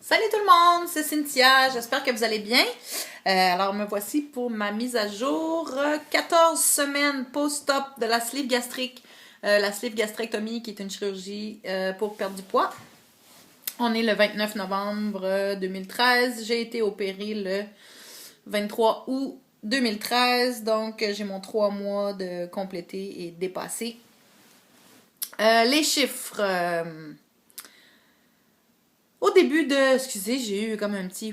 Salut tout le monde, c'est Cynthia, j'espère que vous allez bien. Alors me voici pour ma mise à jour. 14 semaines post-op de la sleeve gastrique. La sleeve gastrectomie qui est une chirurgie pour perdre du poids. On est le 29 novembre 2013. J'ai été opérée le 23 août 2013. Donc j'ai mon 3 mois de complété et dépassé. Les chiffres... Au début de... Excusez, j'ai eu comme un petit...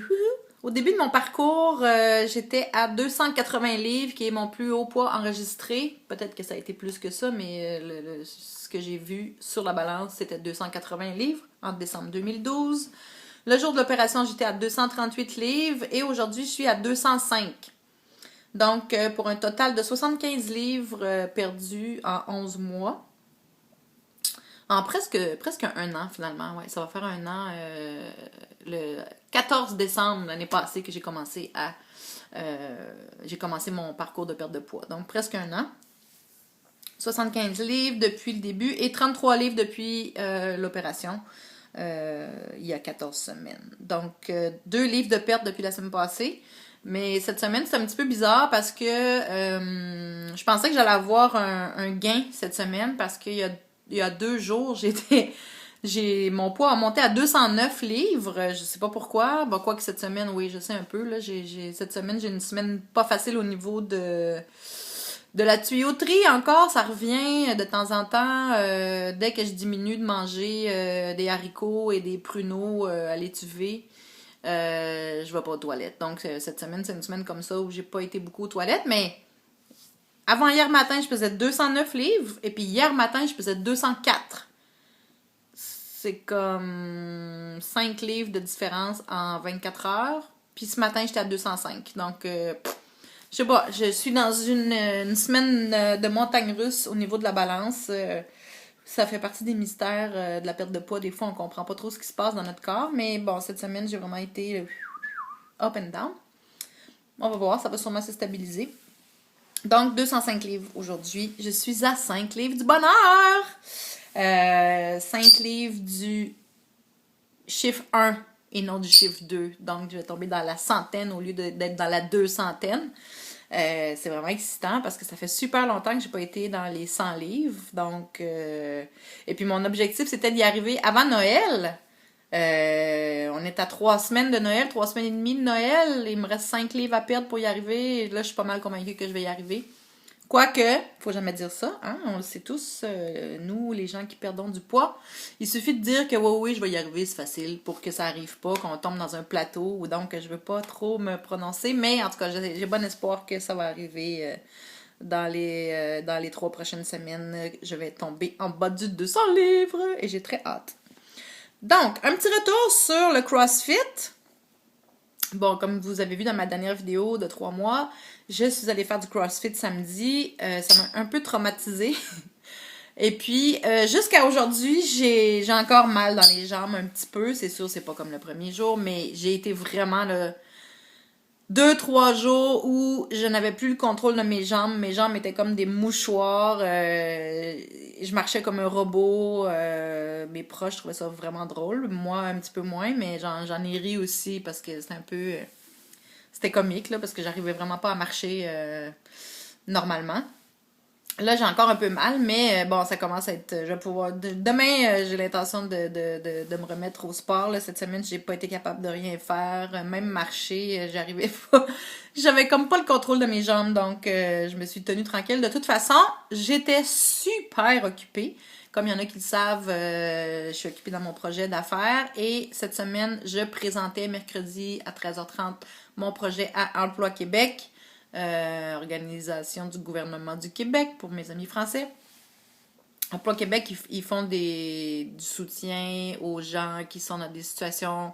Au début de mon parcours, j'étais à 280 livres, qui est mon plus haut poids enregistré. Peut-être que ça a été plus que ça, mais ce que j'ai vu sur la balance, c'était 280 livres en décembre 2012. Le jour de l'opération, j'étais à 238 livres et aujourd'hui, je suis à 205. Donc, pour un total de 75 livres perdus en 11 mois. En presque un an, finalement. Ouais, ça va faire un an. Le 14 décembre l'année passée que j'ai commencé mon parcours de perte de poids. Donc, presque un an. 75 livres depuis le début et 33 livres depuis l'opération. Il y a 14 semaines. Donc, 2 livres de perte depuis la semaine passée. Mais cette semaine, c'est un petit peu bizarre parce que je pensais que j'allais avoir un gain cette semaine parce qu'il y a 2 jours, mon poids a monté à 209 livres. Je sais pas pourquoi. Bon, quoi que cette semaine, oui, je sais un peu. Là, cette semaine, j'ai une semaine pas facile au niveau de la tuyauterie encore. Ça revient de temps en temps. Dès que je diminue de manger des haricots et des pruneaux à l'étuvée, je vais pas aux toilettes. Donc, cette semaine, c'est une semaine comme ça où j'ai pas été beaucoup aux toilettes, mais avant hier matin, je pesais 209 livres, et puis hier matin, je pesais 204. C'est comme 5 livres de différence en 24 heures. Puis ce matin, j'étais à 205. Donc, je sais pas, je suis dans une semaine de montagne russe au niveau de la balance. Ça fait partie des mystères de la perte de poids. Des fois, on comprend pas trop ce qui se passe dans notre corps. Mais bon, cette semaine, j'ai vraiment été up and down. On va voir, ça va sûrement se stabiliser. Donc, 205 livres aujourd'hui. Je suis à 5 livres du bonheur! 5 livres du chiffre 1 et non du chiffre 2. Donc, je vais tomber dans la centaine au lieu d'être dans la 200. C'est vraiment excitant parce que ça fait super longtemps que j'ai pas été dans les 100 livres. Donc, et puis mon objectif, c'était d'y arriver avant Noël. On est à 3 semaines de Noël, 3 semaines et demie de Noël. Il me reste 5 livres à perdre pour y arriver. Et là, je suis pas mal convaincue que je vais y arriver. Quoique, faut jamais dire ça, hein? On le sait tous, nous, les gens qui perdons du poids, il suffit de dire que oui, je vais y arriver, c'est facile, pour que ça arrive pas, qu'on tombe dans un plateau, ou donc je veux pas trop me prononcer, mais en tout cas, j'ai bon espoir que ça va arriver dans les 3 prochaines semaines. Je vais tomber en bas du 200 livres, et j'ai très hâte. Donc, un petit retour sur le CrossFit. Bon, comme vous avez vu dans ma dernière vidéo de 3 mois, je suis allée faire du CrossFit samedi. Ça m'a un peu traumatisée. Et puis, jusqu'à aujourd'hui, j'ai encore mal dans les jambes un petit peu. C'est sûr, c'est pas comme le premier jour, mais j'ai été vraiment 2-3 jours où je n'avais plus le contrôle de mes jambes. Mes jambes étaient comme des mouchoirs. Je marchais comme un robot. Mes proches trouvaient ça vraiment drôle. Moi, un petit peu moins, mais j'en ai ri aussi parce que c'était un peu... C'était comique, là, parce que j'arrivais vraiment pas à marcher normalement. Là, j'ai encore un peu mal, mais bon, ça commence à être... Je vais pouvoir... Demain, j'ai l'intention de me remettre au sport. Là. Cette semaine, j'ai pas été capable de rien faire. Même marcher, j'arrivais pas... J'avais comme pas le contrôle de mes jambes, donc je me suis tenue tranquille. De toute façon, j'étais super occupée. Comme il y en a qui le savent, je suis occupée dans mon projet d'affaires. Et cette semaine, je présentais mercredi à 13h30 mon projet à Emploi Québec. Organisation du gouvernement du Québec pour mes amis français. Emploi Québec, ils font du soutien aux gens qui sont dans des situations,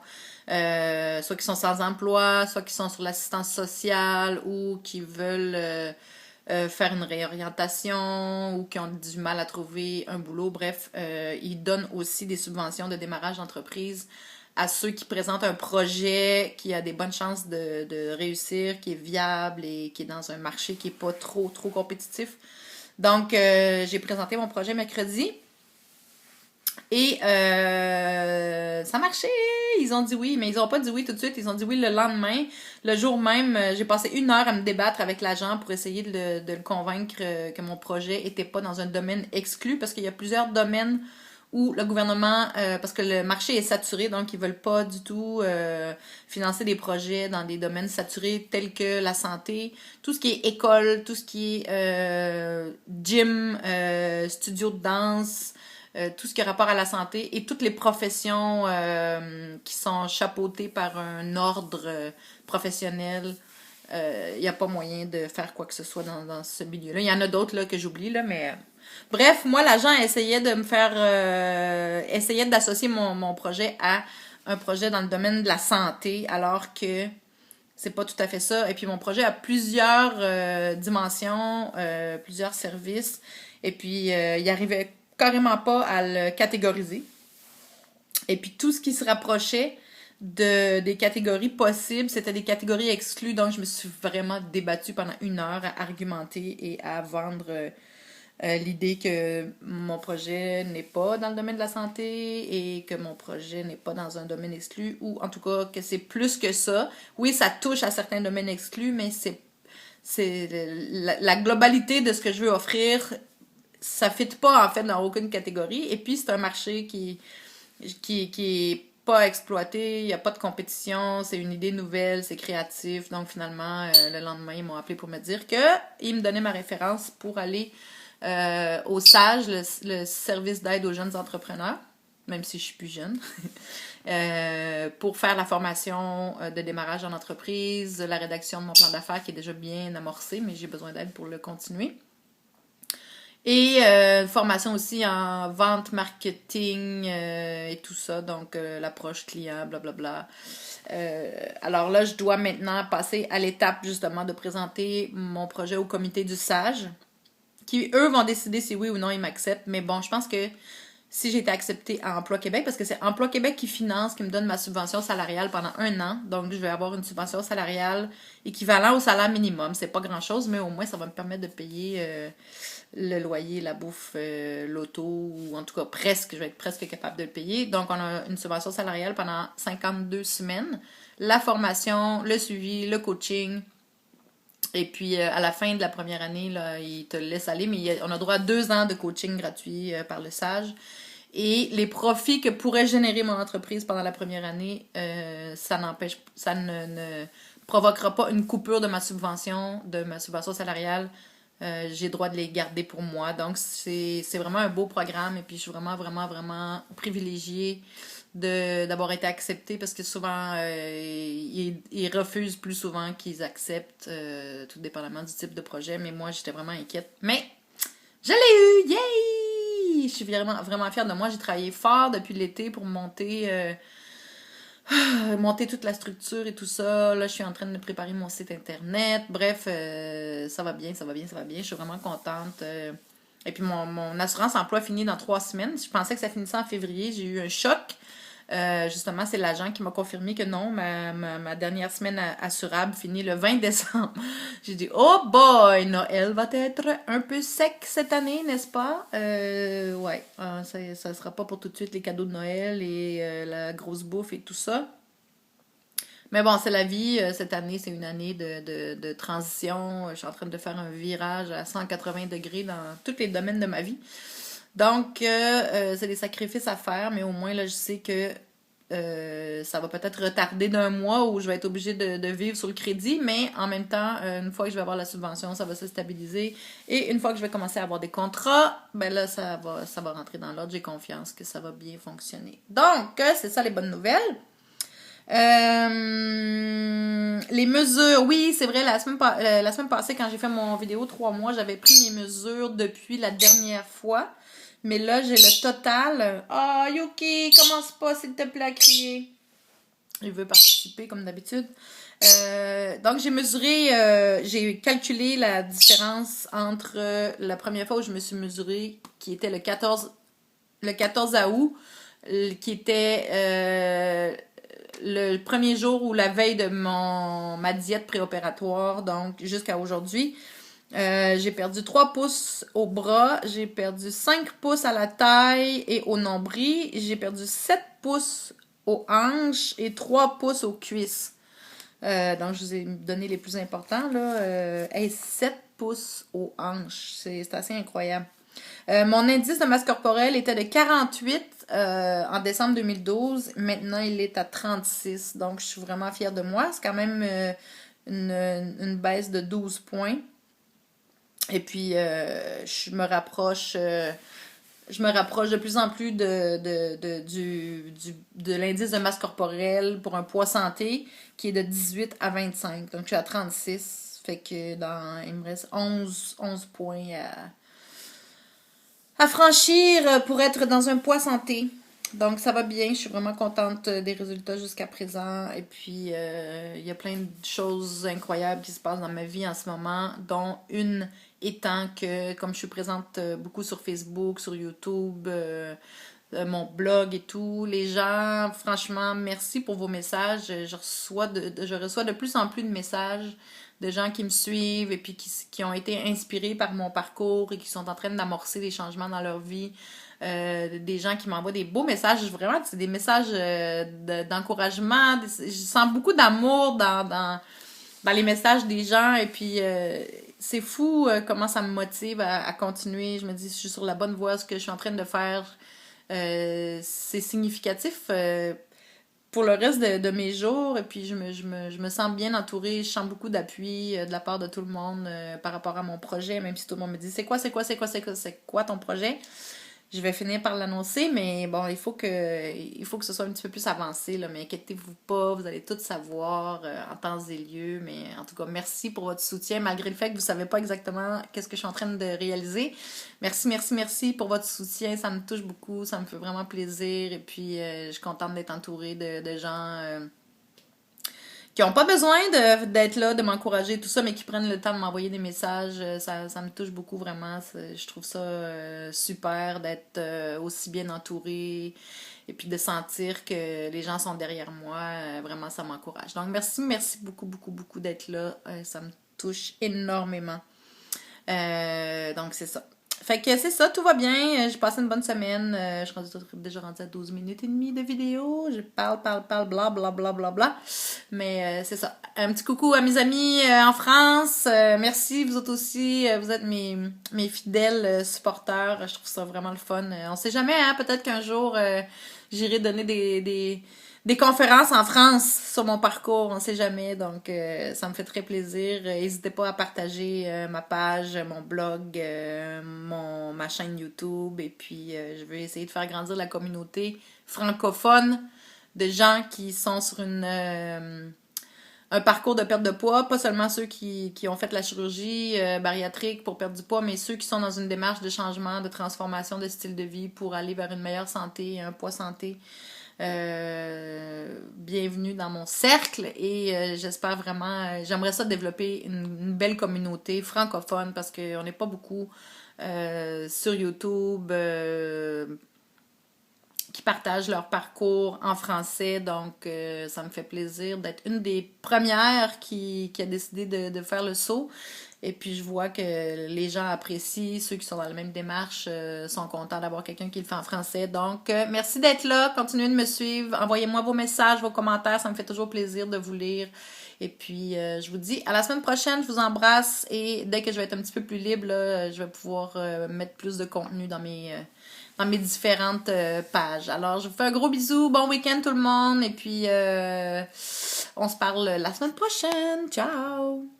soit qui sont sans emploi, soit qui sont sur l'assistance sociale ou qui veulent faire une réorientation ou qui ont du mal à trouver un boulot. Bref, ils donnent aussi des subventions de démarrage d'entreprise à ceux qui présentent un projet qui a des bonnes chances de réussir, qui est viable et qui est dans un marché qui n'est pas trop compétitif. Donc, j'ai présenté mon projet mercredi et ça marchait! ils ont dit oui, mais ils ont pas dit oui tout de suite, ils ont dit oui le lendemain. Le jour même, j'ai passé 1 heure à me débattre avec l'agent pour essayer de le convaincre que mon projet était pas dans un domaine exclu, parce qu'il y a plusieurs domaines où le gouvernement, parce que le marché est saturé, donc ils veulent pas du tout financer des projets dans des domaines saturés tels que la santé, tout ce qui est école, tout ce qui est gym, studio de danse, tout ce qui a rapport à la santé et toutes les professions qui sont chapeautées par un ordre professionnel. Il n'y a pas moyen de faire quoi que ce soit dans ce milieu-là. Il y en a d'autres là, que j'oublie, là, mais... Bref, moi, l'agent essayait de me faire... essayait d'associer mon projet à un projet dans le domaine de la santé, alors que c'est pas tout à fait ça. Et puis, mon projet a plusieurs dimensions, plusieurs services, et puis il arrivait carrément pas à le catégoriser. Et puis, tout ce qui se rapprochait des catégories possibles, c'était des catégories exclues, donc je me suis vraiment débattue pendant 1 heure à argumenter et à vendre l'idée que mon projet n'est pas dans le domaine de la santé et que mon projet n'est pas dans un domaine exclu, ou en tout cas que c'est plus que ça. Oui, ça touche à certains domaines exclus, mais c'est la globalité de ce que je veux offrir, ça ne fit pas en fait dans aucune catégorie. Et puis c'est un marché qui est pas exploité, il n'y a pas de compétition, c'est une idée nouvelle, c'est créatif. Donc finalement, le lendemain, ils m'ont appelé pour me dire qu'ils me donnaient ma référence pour aller au SAGE, le service d'aide aux jeunes entrepreneurs, même si je suis plus jeune, pour faire la formation de démarrage en entreprise, la rédaction de mon plan d'affaires qui est déjà bien amorcé, mais j'ai besoin d'aide pour le continuer. Et formation aussi en vente, marketing et tout ça, donc l'approche client, blablabla. Alors là, je dois maintenant passer à l'étape justement de présenter mon projet au comité du SAGE, qui eux vont décider si oui ou non ils m'acceptent. Mais bon, je pense que si j'ai été acceptée à Emploi Québec, parce que c'est Emploi Québec qui finance, qui me donne ma subvention salariale pendant 1 an, donc je vais avoir une subvention salariale équivalente au salaire minimum. C'est pas grand-chose, mais au moins ça va me permettre de payer le loyer, la bouffe, l'auto, ou en tout cas presque, je vais être presque capable de le payer. Donc on a une subvention salariale pendant 52 semaines. La formation, le suivi, le coaching. Et puis, à la fin de la première année, là, ils te laissent aller, mais on a droit à 2 ans de coaching gratuit par le SAGE. Et les profits que pourrait générer mon entreprise pendant la première année, ça ne provoquera pas une coupure de ma subvention salariale. J'ai droit de les garder pour moi. Donc, c'est vraiment un beau programme, et puis je suis vraiment, vraiment, vraiment privilégiée d'avoir été acceptée, parce que souvent ils refusent plus souvent qu'ils acceptent, tout dépendamment du type de projet. Mais moi, j'étais vraiment inquiète, mais je l'ai eu, yay! Je suis vraiment, vraiment fière de moi. J'ai travaillé fort depuis l'été pour monter toute la structure et tout ça. Là, je suis en train de préparer mon site internet. Bref, ça va bien, ça va bien, ça va bien. Je suis vraiment contente. Et puis mon assurance emploi finit dans 3 semaines. Je pensais que ça finissait en février. J'ai eu un choc. Justement, c'est l'agent qui m'a confirmé que non, ma dernière semaine assurable finit le 20 décembre. J'ai dit, oh boy, Noël va être un peu sec cette année, n'est-ce pas? Ouais, ça sera pas pour tout de suite les cadeaux de Noël et la grosse bouffe et tout ça. Mais bon, c'est la vie. Cette année, c'est une année de transition. Je suis en train de faire un virage à 180 degrés dans tous les domaines de ma vie. Donc, c'est des sacrifices à faire, mais au moins, là, je sais que ça va peut-être retarder d'1 mois où je vais être obligée de vivre sur le crédit, mais en même temps, une fois que je vais avoir la subvention, ça va se stabiliser. Et une fois que je vais commencer à avoir des contrats, ben là, ça va rentrer dans l'ordre. J'ai confiance que ça va bien fonctionner. Donc, c'est ça les bonnes nouvelles. Les mesures, oui, c'est vrai, la semaine passée, quand j'ai fait mon vidéo 3 mois, j'avais pris mes mesures depuis la dernière fois. Mais là, j'ai le total. Ah, oh, Yuki, commence pas, s'il te plaît, à crier. Il veut participer, comme d'habitude. Donc, j'ai calculé la différence entre la première fois où je me suis mesurée, qui était le 14 août, qui était le premier jour ou la veille de ma diète préopératoire, donc jusqu'à aujourd'hui. J'ai perdu 3 pouces au bras, j'ai perdu 5 pouces à la taille et au nombril, j'ai perdu 7 pouces aux hanches et 3 pouces aux cuisses. Donc, je vous ai donné les plus importants, là. 7 pouces aux hanches. C'est assez incroyable. Mon indice de masse corporelle était de 48 en décembre 2012. Maintenant, il est à 36. Donc, je suis vraiment fière de moi. C'est quand même une baisse de 12 points. Et puis, je me rapproche de plus en plus de l'indice de masse corporelle pour un poids santé qui est de 18 à 25. Donc, je suis à 36. Fait que il me reste 11 points à franchir pour être dans un poids santé. Donc, ça va bien. Je suis vraiment contente des résultats jusqu'à présent. Et puis, il y a plein de choses incroyables qui se passent dans ma vie en ce moment, dont une étant que, comme je suis présente beaucoup sur Facebook, sur YouTube, mon blog et tout, les gens, franchement, merci pour vos messages. Je reçois de plus en plus de messages de gens qui me suivent et puis qui ont été inspirés par mon parcours et qui sont en train d'amorcer des changements dans leur vie. Des gens qui m'envoient des beaux messages. Vraiment, c'est des messages d'encouragement. Je sens beaucoup d'amour dans les messages des gens. Et puis, c'est fou comment ça me motive à continuer. Je me dis, je suis sur la bonne voie. Ce que je suis en train de faire, c'est significatif pour le reste de mes jours. Et puis, je me sens bien entourée. Je sens beaucoup d'appui de la part de tout le monde par rapport à mon projet. Même si tout le monde me dit, c'est quoi ton projet? Je vais finir par l'annoncer, mais bon, il faut que ce soit un petit peu plus avancé, là, mais inquiétez-vous pas, vous allez tout savoir en temps et lieu, mais en tout cas, merci pour votre soutien, malgré le fait que vous savez pas exactement qu'est-ce que je suis en train de réaliser. Merci pour votre soutien, ça me touche beaucoup, ça me fait vraiment plaisir, et puis je suis contente d'être entourée de gens qui n'ont pas besoin d'être là, de m'encourager, tout ça, mais qui prennent le temps de m'envoyer des messages. Ça me touche beaucoup, vraiment. Je trouve ça super d'être aussi bien entourée et puis de sentir que les gens sont derrière moi. Vraiment, ça m'encourage. Donc, merci beaucoup, beaucoup, beaucoup d'être là. Ça me touche énormément. Donc, c'est ça. Fait que c'est ça, tout va bien. J'ai passé une bonne semaine. Je suis déjà rendue à 12 minutes et demie de vidéo. Je parle, bla, bla, bla, bla, bla. Mais c'est ça. Un petit coucou à mes amis en France. Merci, vous autres aussi. Vous êtes mes fidèles supporters. Je trouve ça vraiment le fun. On sait jamais, hein. Peut-être qu'un jour, j'irai donner des conférences en France sur mon parcours, on sait jamais, donc ça me fait très plaisir. N'hésitez pas à partager ma page, mon blog, ma chaîne YouTube, et puis je vais essayer de faire grandir la communauté francophone de gens qui sont sur un parcours de perte de poids, pas seulement ceux qui ont fait la chirurgie bariatrique pour perdre du poids, mais ceux qui sont dans une démarche de changement, de transformation de style de vie pour aller vers une meilleure santé, un poids santé. Bienvenue dans mon cercle et j'espère vraiment, j'aimerais ça développer une belle communauté francophone parce qu'on n'est pas beaucoup sur YouTube qui partagent leur parcours en français, donc ça me fait plaisir d'être une des premières qui a décidé de faire le saut. Et puis je vois que les gens apprécient, ceux qui sont dans la même démarche sont contents d'avoir quelqu'un qui le fait en français. Donc merci d'être là, continuez de me suivre, envoyez-moi vos messages, vos commentaires, ça me fait toujours plaisir de vous lire. Et puis je vous dis à la semaine prochaine, je vous embrasse et dès que je vais être un petit peu plus libre, là, je vais pouvoir mettre plus de contenu dans mes différentes pages. Alors je vous fais un gros bisou, bon week-end tout le monde et puis on se parle la semaine prochaine. Ciao!